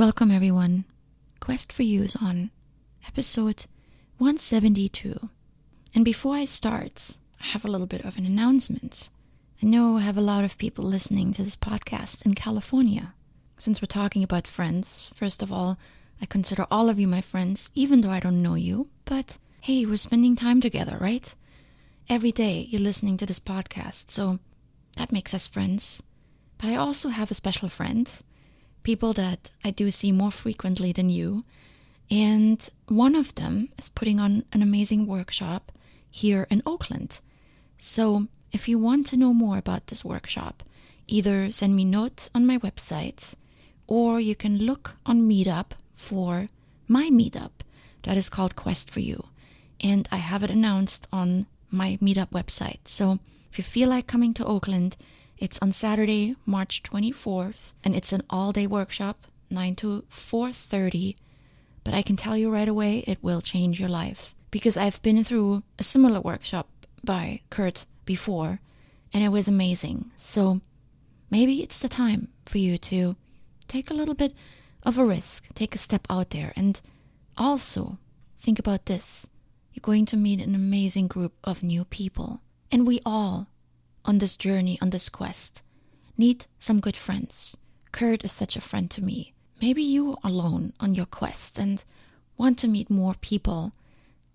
Welcome everyone. Quest for You is on episode 172. And before I start, I have a little bit of an announcement. I know I have a lot of people listening to this podcast in California. Since we're talking about friends, first of all, I consider all of you my friends, even though I don't know you. But hey, we're spending time together, right? Every day you're listening to this podcast, so that makes us friends. But I also have a special friend, people that I do see more frequently than you. And one of them is putting on an amazing workshop here in Oakland. So if you want to know more about this workshop, either send me a note on my website, or you can look on Meetup for my meetup that is called Quest for You. And I have it announced on my Meetup website. So if you feel like coming to Oakland, it's on Saturday, March 24th, and it's an all-day workshop, 9 to 4:30. But I can tell you right away, it will change your life. Because I've been through a similar workshop by Kurt before, and it was amazing. So maybe it's the time for you to take a little bit of a risk, take a step out there, and also think about this. You're going to meet an amazing group of new people. And we all, on this journey, on this quest, need some good friends. Kurt is such a friend to me. Maybe you are alone on your quest and want to meet more people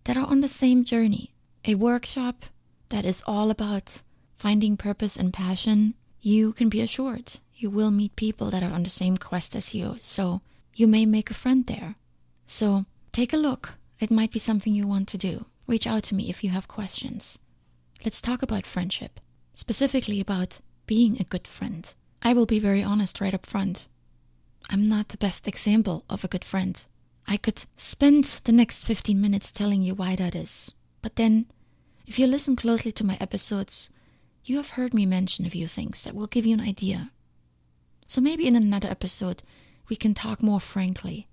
that are on the same journey. A workshop that is all about finding purpose and passion. You can be assured you will meet people that are on the same quest as you. So you may make a friend there. So take a look. It might be something you want to do. Reach out to me if you have questions. Let's talk about friendship. Specifically about being a good friend. I will be very honest right up front. I'm not the best example of a good friend. I could spend the next 15 minutes telling you why that is. But then, if you listen closely to my episodes, you have heard me mention a few things that will give you an idea. So maybe in another episode, we can talk more frankly.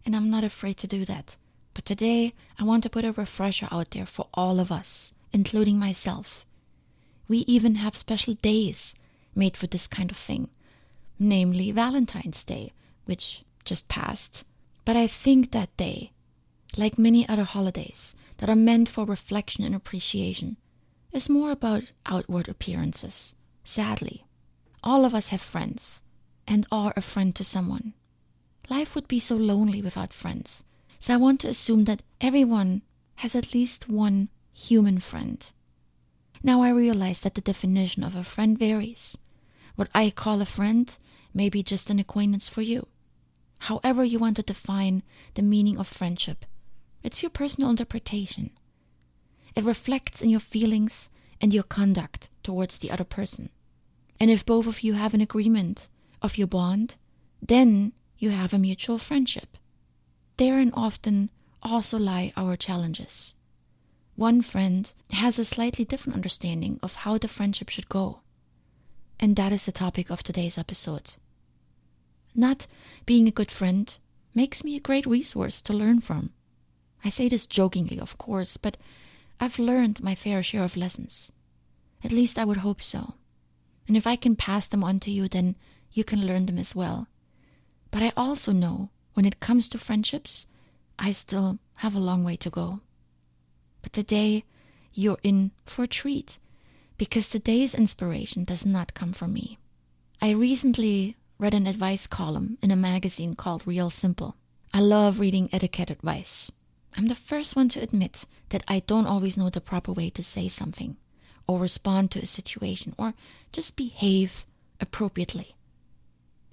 And I'm not afraid to do that. But today, I want to put a refresher out there for all of us, including myself. We even have special days made for this kind of thing, namely Valentine's Day, which just passed. But I think that day, like many other holidays that are meant for reflection and appreciation, is more about outward appearances. Sadly, all of us have friends and are a friend to someone. Life would be so lonely without friends, so I want to assume that everyone has at least one human friend. Now I realize that the definition of a friend varies. What I call a friend may be just an acquaintance for you. However you want to define the meaning of friendship, it's your personal interpretation. It reflects in your feelings and your conduct towards the other person. And if both of you have an agreement of your bond, then you have a mutual friendship. Therein often also lie our challenges. One friend has a slightly different understanding of how the friendship should go. And that is the topic of today's episode. Not being a good friend makes me a great resource to learn from. I say this jokingly, of course, but I've learned my fair share of lessons. At least I would hope so. And if I can pass them on to you, then you can learn them as well. But I also know when it comes to friendships, I still have a long way to go. But today, you're in for a treat, because today's inspiration does not come from me. I recently read an advice column in a magazine called Real Simple. I love reading etiquette advice. I'm the first one to admit that I don't always know the proper way to say something, or respond to a situation, or just behave appropriately.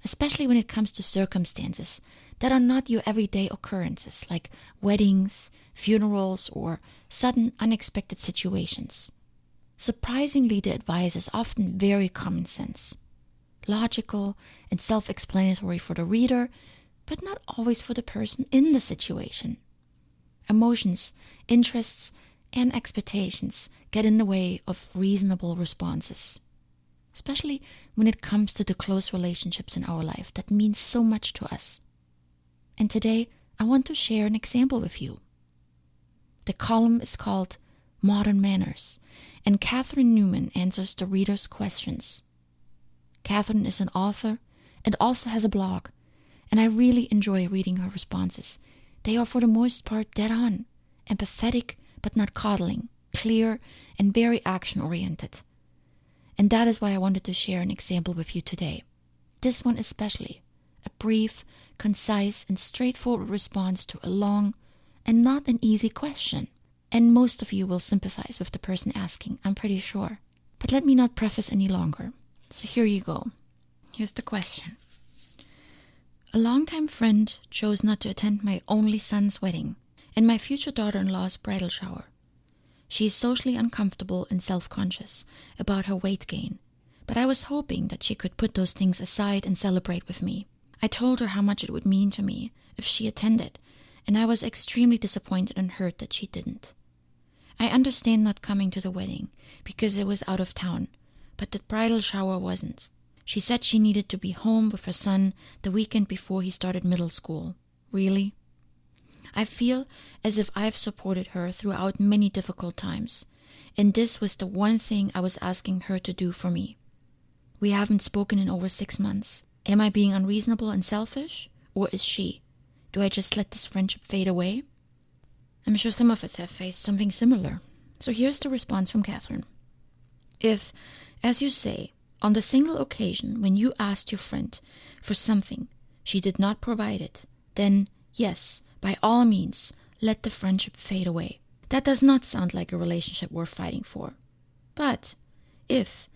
Especially when it comes to circumstances that are not your everyday occurrences, like weddings, funerals, or sudden unexpected situations. Surprisingly, the advice is often very common sense, logical and self-explanatory for the reader, but not always for the person in the situation. Emotions, interests, and expectations get in the way of reasonable responses, especially when it comes to the close relationships in our life that mean so much to us. And today, I want to share an example with you. The column is called Modern Manners, and Catherine Newman answers the reader's questions. Catherine is an author and also has a blog, And I really enjoy reading her responses. They are for the most part dead on, empathetic but not coddling, clear and very action-oriented. And that is why I wanted to share an example with you today. This one especially, a brief, concise and straightforward response to a long and not an easy question. And most of you will sympathize with the person asking, I'm pretty sure. But let me not preface any longer. So here you go. Here's the question. A longtime friend chose not to attend my only son's wedding and my future daughter-in-law's bridal shower. She is socially uncomfortable and self-conscious about her weight gain, but I was hoping that she could put those things aside and celebrate with me. I told her how much it would mean to me if she attended, and I was extremely disappointed and hurt that she didn't. I understand not coming to the wedding because it was out of town, but the bridal shower wasn't. She said she needed to be home with her son the weekend before he started middle school. Really? I feel as if I've supported her throughout many difficult times, and this was the one thing I was asking her to do for me. We haven't spoken in over 6 months. Am I being unreasonable and selfish? Or is she? Do I just let this friendship fade away? I'm sure some of us have faced something similar. So here's the response from Catherine. If, as you say, on the single occasion when you asked your friend for something, she did not provide it, then yes, by all means, let the friendship fade away. That does not sound like a relationship worth fighting for. But if,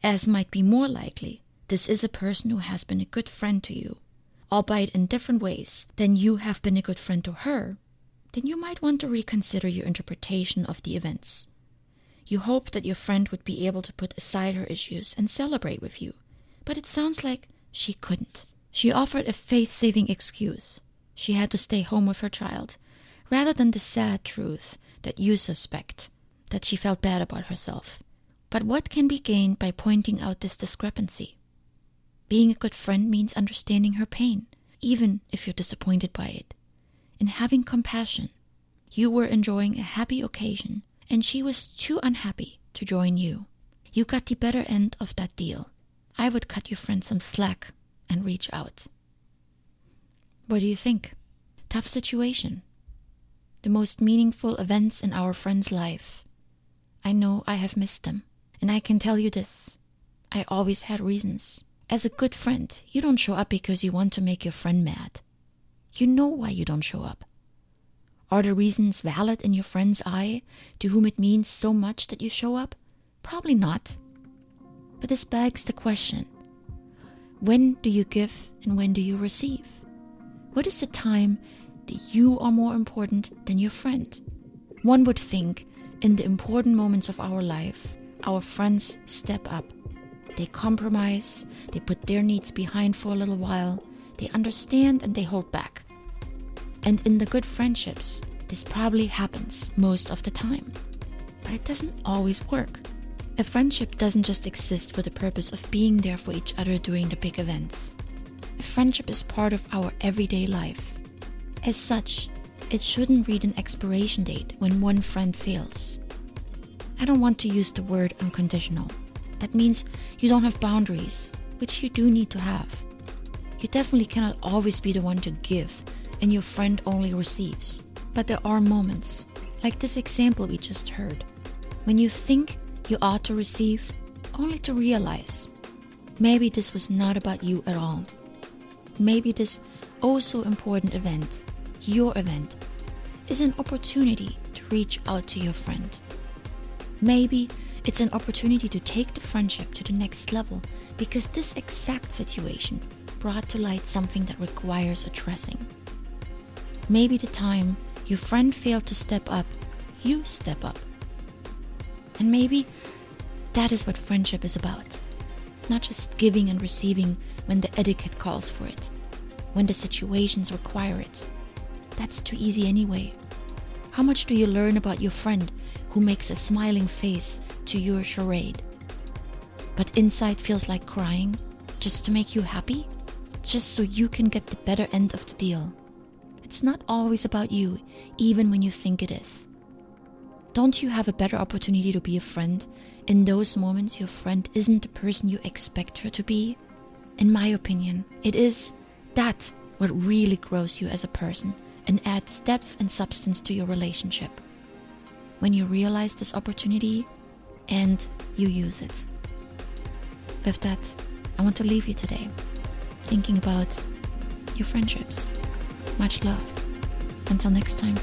as might be more likely, this is a person who has been a good friend to you, albeit in different ways than you have been a good friend to her, then you might want to reconsider your interpretation of the events. You hoped that your friend would be able to put aside her issues and celebrate with you, but it sounds like she couldn't. She offered a faith-saving excuse. She had to stay home with her child, rather than the sad truth that you suspect, that she felt bad about herself. But what can be gained by pointing out this discrepancy? Being a good friend means understanding her pain, even if you're disappointed by it, and having compassion. You were enjoying a happy occasion, and she was too unhappy to join you. You got the better end of that deal. I would cut your friend some slack and reach out. What do you think? Tough situation. The most meaningful events in our friend's life. I know I have missed them. And I can tell you this. I always had reasons. As a good friend, you don't show up because you want to make your friend mad. You know why you don't show up. Are the reasons valid in your friend's eye, to whom it means so much that you show up? Probably not. But this begs the question. When do you give and when do you receive? What is the time that you are more important than your friend? One would think in the important moments of our life, our friends step up. They compromise, they put their needs behind for a little while, they understand and they hold back. And in the good friendships, this probably happens most of the time. But it doesn't always work. A friendship doesn't just exist for the purpose of being there for each other during the big events. A friendship is part of our everyday life. As such, it shouldn't read an expiration date when one friend fails. I don't want to use the word unconditional. That means you don't have boundaries, which you do need to have. You definitely cannot always be the one to give, and your friend only receives. But there are moments, like this example we just heard, when you think you ought to receive, only to realize maybe this was not about you at all. Maybe this oh so important event, your event, is an opportunity to reach out to your friend. Maybe it's an opportunity to take the friendship to the next level because this exact situation brought to light something that requires addressing. Maybe the time your friend failed to step up, you step up. And maybe that is what friendship is about. Not just giving and receiving when the etiquette calls for it, when the situations require it. That's too easy anyway. How much do you learn about your friend who makes a smiling face to your charade, but inside feels like crying just to make you happy? Just so you can get the better end of the deal. It's not always about you, even when you think it is. Don't you have a better opportunity to be a friend in those moments your friend isn't the person you expect her to be? In my opinion, it is that what really grows you as a person and adds depth and substance to your relationship. When you realize this opportunity and you use it. With that, I want to leave you today thinking about your friendships. Much love. Until next time.